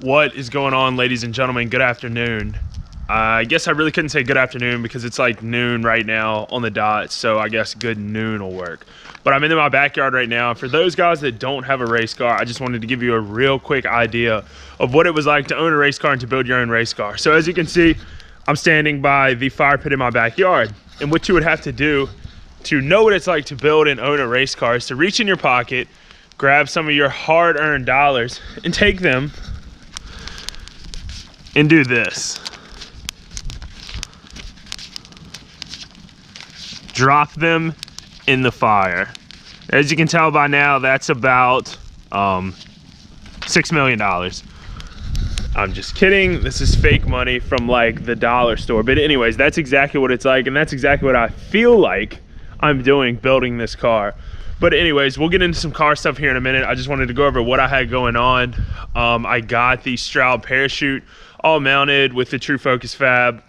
What is going on, ladies and gentlemen? Good afternoon. I guess I really couldn't say good afternoon because it's like noon right now on the dot, so I guess good noon will work. But I'm in my backyard right now. For those guys that don't have a race car, I just wanted to give you a real quick idea of what it was like to own a race car and to build your own race car. So as you can see, I'm standing by the fire pit in my backyard. And what you would have to do to know what it's like to build and own a race car is to reach in your pocket, grab some of your hard-earned dollars and take them and do this. Drop them in the fire. As you can tell by now, that's about $6 million. I'm just kidding. This is fake money from like the dollar store. But anyways, that's exactly what it's like, and that's exactly what I feel like I'm doing building this car. But anyways, we'll get into some car stuff here in a minute. I just wanted to go over what I had going on. I got the Stroud parachute all mounted with the True Focus Fab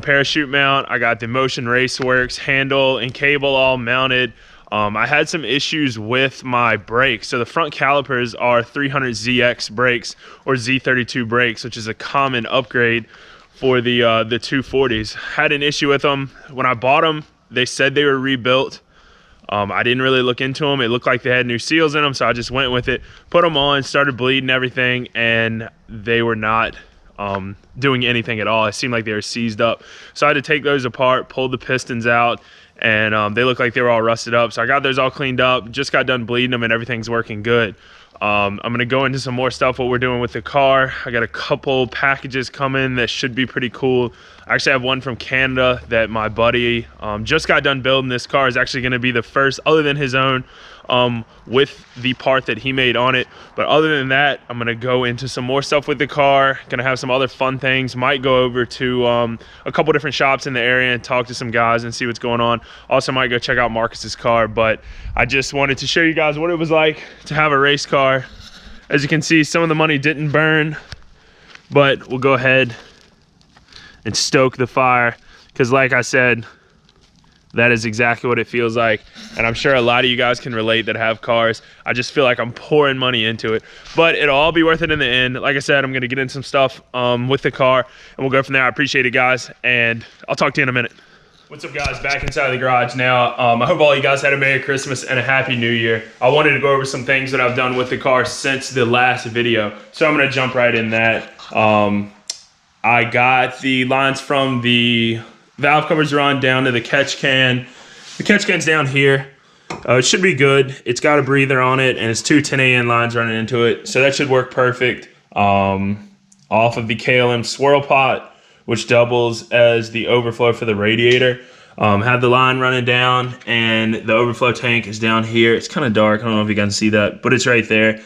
parachute mount. I got the Motion Raceworks handle and cable all mounted. I had some issues with my brakes. So the front calipers are 300ZX brakes or Z32 brakes, which is a common upgrade for the 240s. Had an issue with them. When I bought them, they said they were rebuilt. I didn't really look into them. It looked like they had new seals in them, so I just went with it, put them on, started bleeding everything, and they were not doing anything at all. It seemed like they were seized up. So I had to take those apart, pull the pistons out, and they looked like they were all rusted up. So I got those all cleaned up, just got done bleeding them, and everything's working good. I'm gonna go into some more stuff, what we're doing with the car. I got a couple packages coming that should be pretty cool. I actually have one from Canada that my buddy just got done building. This car is actually gonna be the first, other than his own, with the part that he made on it. But other than that, I'm gonna go into some more stuff with the car, gonna have some other fun things, might go over to a couple different shops in the area and talk to some guys and see what's going on. Also might go check out Marcus's car, but I just wanted to show you guys what it was like to have a race car. As you can see, some of the money didn't burn, but we'll go ahead and stoke the fire, because like I said, that is exactly what it feels like. And I'm sure a lot of you guys can relate that have cars. I just feel like I'm pouring money into it, but it'll all be worth it in the end. Like I said, I'm gonna get into some stuff with the car and we'll go from there. I appreciate it, guys, and I'll talk to you in a minute. What's up, guys? Back inside the garage now. I hope all you guys had a Merry Christmas and a Happy New Year. I wanted to go over some things that I've done with the car since the last video, so I'm gonna jump right in that. I got the lines from the valve covers run down to the catch can. The catch can's down here. It should be good. It's got a breather on it, and it's two 10AN lines running into it, so that should work perfect. Off of the KLM swirl pot, which doubles as the overflow for the radiator. Have the line running down, and the overflow tank is down here. It's kind of dark. I don't know if you can see that, but it's right there.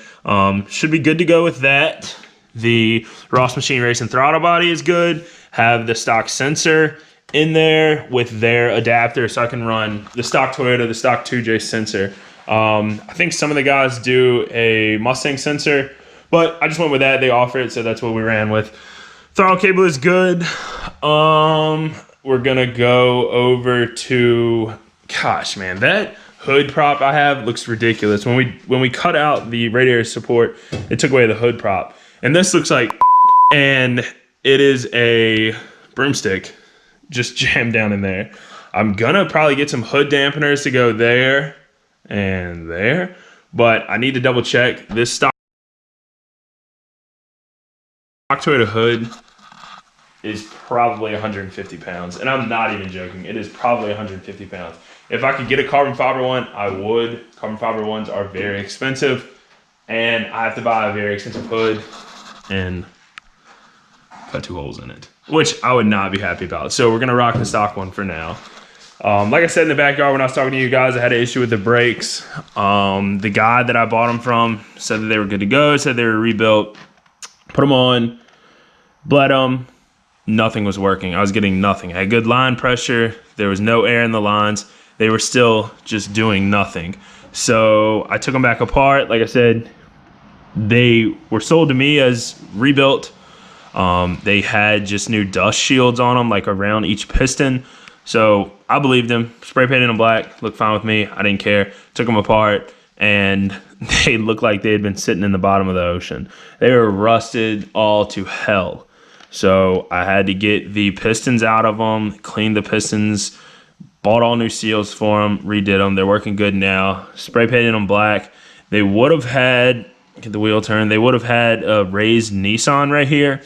Should be good to go with that. The Ross Machine Racing throttle body is good. Have the stock sensor in there with their adapter, so I can run the stock Toyota, the stock 2J sensor. I think some of the guys do a Mustang sensor, but I just went with that. They offer it, so that's what we ran with. Throttle cable is good. We're gonna go over to, gosh, man, that hood prop I have looks ridiculous. When we cut out the radiator support, it took away the hood prop, and this looks like, and it is a broomstick just jammed down in there. I'm gonna probably get some hood dampeners to go there and there, but I need to double check. This stock Toyota hood is probably 150 pounds, and I'm not even joking. It is probably 150 pounds. If I could get a carbon fiber one, I would. Carbon fiber ones are very expensive, and I have to buy a very expensive hood and cut 2 holes in it, which I would not be happy about. So we're gonna rock the stock one for now. Like I said in the backyard when I was talking to you guys, I had an issue with the brakes. The guy that I bought them from said that they were good to go, said they were rebuilt. Put them on, bled them, nothing was working. I was getting nothing. I had good line pressure. There was no air in the lines. They were still just doing nothing. So I took them back apart. Like I said, they were sold to me as rebuilt. They had just new dust shields on them, like around each piston. So I believed them, spray painted them black, looked fine with me. I didn't care, took them apart, and they looked like they had been sitting in the bottom of the ocean. They were rusted all to hell. So I had to get the pistons out of them, clean the pistons, bought all new seals for them, redid them. They're working good now. Spray painted them black. They would have had, get the wheel turn, they would have had a raised Nissan right here.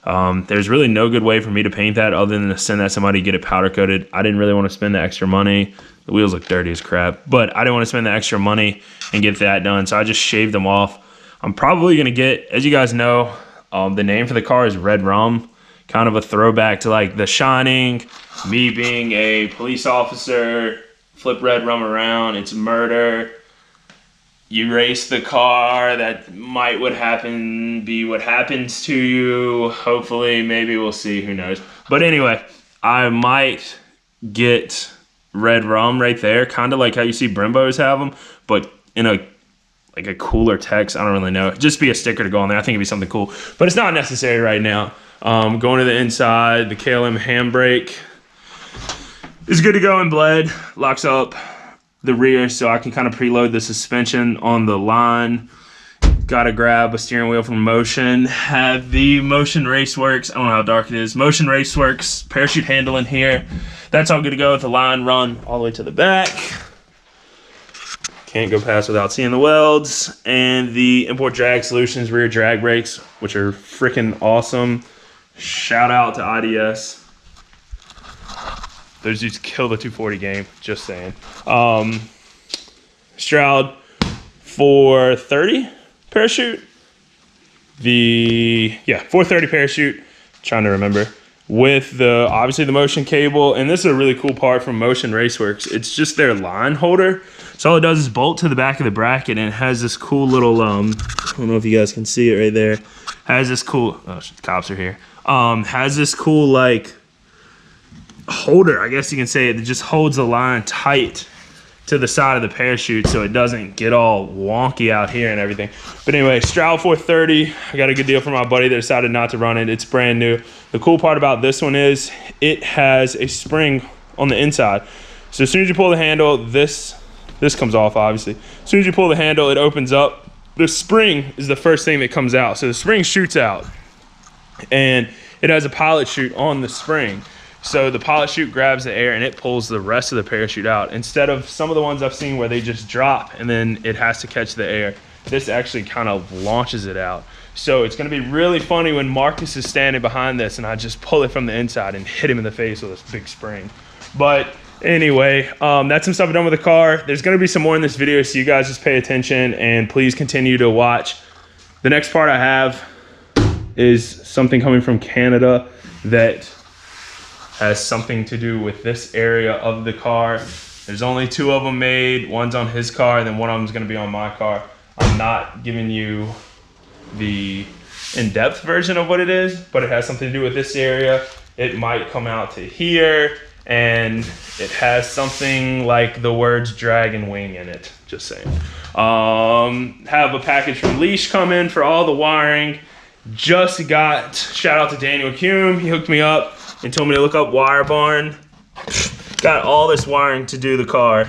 There's really no good way for me to paint that other than to send that to somebody, get it powder coated. I didn't really want to spend the extra money. The wheels look dirty as crap, but I didn't want to spend the extra money and get that done. So I just shaved them off. I'm probably going to get, as you guys know, the name for the car is Red Rum, kind of a throwback to like The Shining, me being a police officer, flip red rum around, it's murder. You race the car, that might be what happens to you. Hopefully, maybe we'll see, who knows. But anyway, I might get Red Rum right there, kind of like how you see Brembos have them, but in a cooler text. I don't really know. Just be a sticker to go on there. I think it'd be something cool, but it's not necessary right now. Going to the inside, the KLM handbrake is good to go and bled. Locks up the rear so I can kind of preload the suspension on the line. Got to grab a steering wheel from Motion. Have the Motion Raceworks, I don't know how dark it is, Motion Raceworks parachute handle in here. That's all good to go with the line run all the way to the back. Can't go past without seeing the welds. And the Import Drag Solutions rear drag brakes, which are freaking awesome. Shout out to IDS. Those dudes kill the 240 game, just saying. Stroud 430 parachute. 430 parachute. Trying to remember. With obviously the Motion cable, and this is a really cool part from Motion Raceworks. It's just their line holder. So all it does is bolt to the back of the bracket, and it has this cool little I don't know if you guys can see it right there. Has this cool, oh, cops are here. Has this cool like holder, I guess you can say, it just holds the line tight to the side of the parachute so it doesn't get all wonky out here and everything. But anyway, Stroud 430, I got a good deal from my buddy that decided not to run it. It's brand new. The cool part about this one is it has a spring on the inside. So as soon as you pull the handle, this comes off obviously. As soon as you pull the handle, it opens up. The spring is the first thing that comes out. So the spring shoots out and it has a pilot chute on the spring. So the pilot chute grabs the air and it pulls the rest of the parachute out. Instead of some of the ones I've seen where they just drop and then it has to catch the air, this actually kind of launches it out. So it's gonna be really funny when Marcus is standing behind this and I just pull it from the inside and hit him in the face with this big spring. But anyway, that's some stuff I've done with the car. There's gonna be some more in this video, so you guys just pay attention and please continue to watch. The next part I have is something coming from Canada that has something to do with this area of the car. There's only 2 of them made. One's on his car, and then one of them's gonna be on my car. I'm not giving you the in-depth version of what it is, but it has something to do with this area. It might come out to here, and it has something like the words Dragon Wing in it, just saying. Have a package from Leash come in for all the wiring. Just got, shout out to Daniel Kuhn, he hooked me up and told me to look up Wire Barn. Got all this wiring to do the car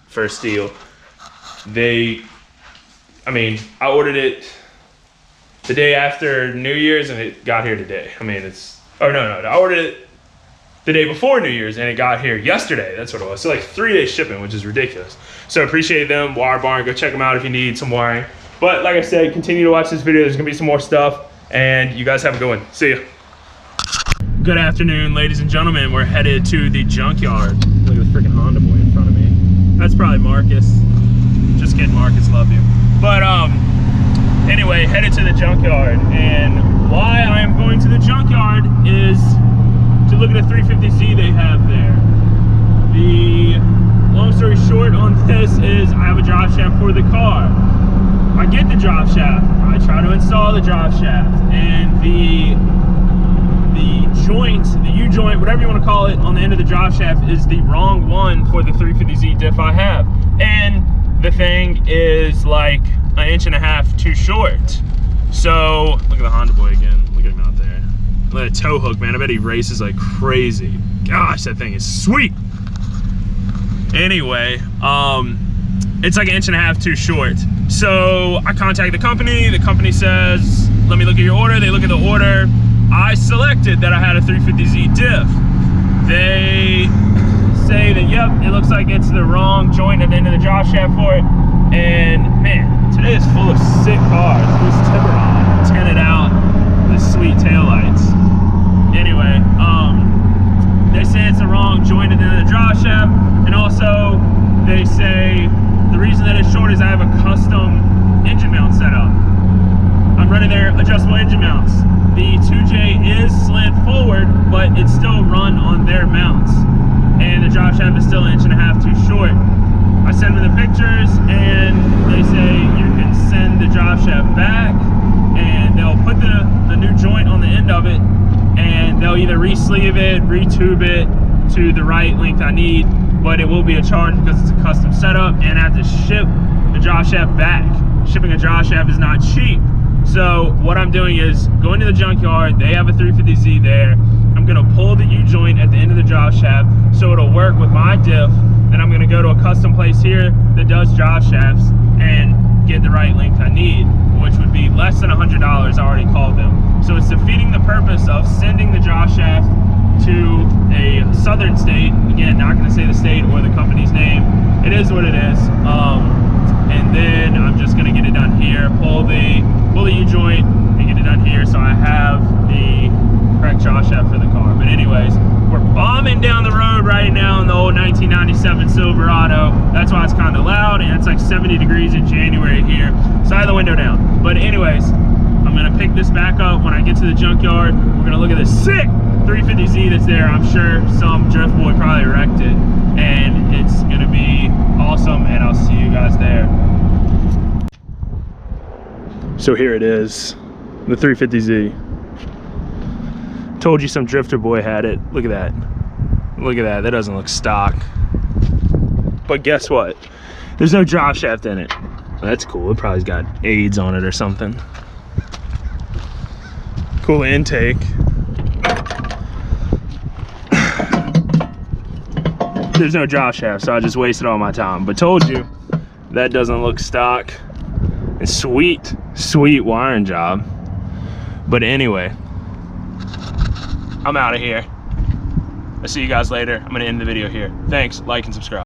for a steal. I ordered it the day after New Year's and it got here today. I ordered it the day before New Year's and it got here yesterday. That's what it was. So like 3-day shipping, which is ridiculous. So appreciate them, Wire Barn. Go check them out if you need some wiring. But like I said, continue to watch this video. There's gonna be some more stuff and you guys have a good one. See ya. Good afternoon, ladies and gentlemen. We're headed to the junkyard. Look at the freaking Honda boy in front of me. That's probably Marcus. Just kidding, Marcus, love you. But anyway, headed to the junkyard. And why I am going to the junkyard is to look at the 350Z they have there. The long story short on this is I have a drive shaft for the car. I get the drive shaft. I try to install the drive shaft, and the joint, the U-joint, whatever you want to call it, on the end of the drive shaft is the wrong one for the 350Z diff I have. And the thing is like 1.5 inches too short. So, look at the Honda boy again. Look at him out there. Look at that tow hook, man. I bet he races like crazy. Gosh, that thing is sweet. Anyway, it's like 1.5 inches too short. So I contact the company says, let me look at your order. They look at the order. I selected that I had a 350Z diff. They say that, yep, it looks like it's the wrong joint at the end of the job shaft for it. And man, today is full of sick cars. There's Tiburon tinted out with sweet taillights. Anyway, they say it's the wrong joint at the end of the job shaft. And also they say the reason that it's short is I have a custom engine mount set up. I'm running their adjustable engine mounts. The 2J is slid forward, but it's still run on their mounts. And the drop shaft is still 1.5 inches too short. I send them the pictures and they say you can send the drop shaft back and they'll put the new joint on the end of it and they'll either re-sleeve it, re-tube it to the right length I need, but it will be a charge because it's a custom setup and I have to ship the drop shaft back. Shipping a drop shaft is not cheap. So what I'm doing is going to the junkyard. They have a 350Z there. I'm gonna pull the U-joint at the end of the drop shaft so it'll work with my diff. Then I'm gonna go to a custom place here that does drop shafts and get the right length I need, which would be less than $100. I already called them. So it's defeating the purpose of sending the drop shaft to a southern state. Again, not gonna say the state or the company's name. It is what it is. And then I'm just gonna get it done here, pull the U-joint and get it done here so I have the correct drop shaft for the car. But anyways, we're bombing down the road right now in the old 1997 Silverado. That's why it's kind of loud and it's like 70 degrees in January here. So I have the window down. But anyways, I'm gonna pick this back up when I get to the junkyard. We're gonna look at this sick 350Z that's there. I'm sure some drift boy probably wrecked it and it's gonna be awesome and I'll see you guys there. So here it is, the 350Z. Told you some drifter boy had it. Look at that. Look at that. That doesn't look stock. But guess what? There's no drop shaft in it. That's cool. It probably's got AIDS on it or something. Cool intake. There's no drop shaft, so I just wasted all my time. But told you, that doesn't look stock. It's sweet, sweet wiring job. But anyway, I'm out of here. I'll see you guys later. I'm gonna end the video here. Thanks, like and subscribe.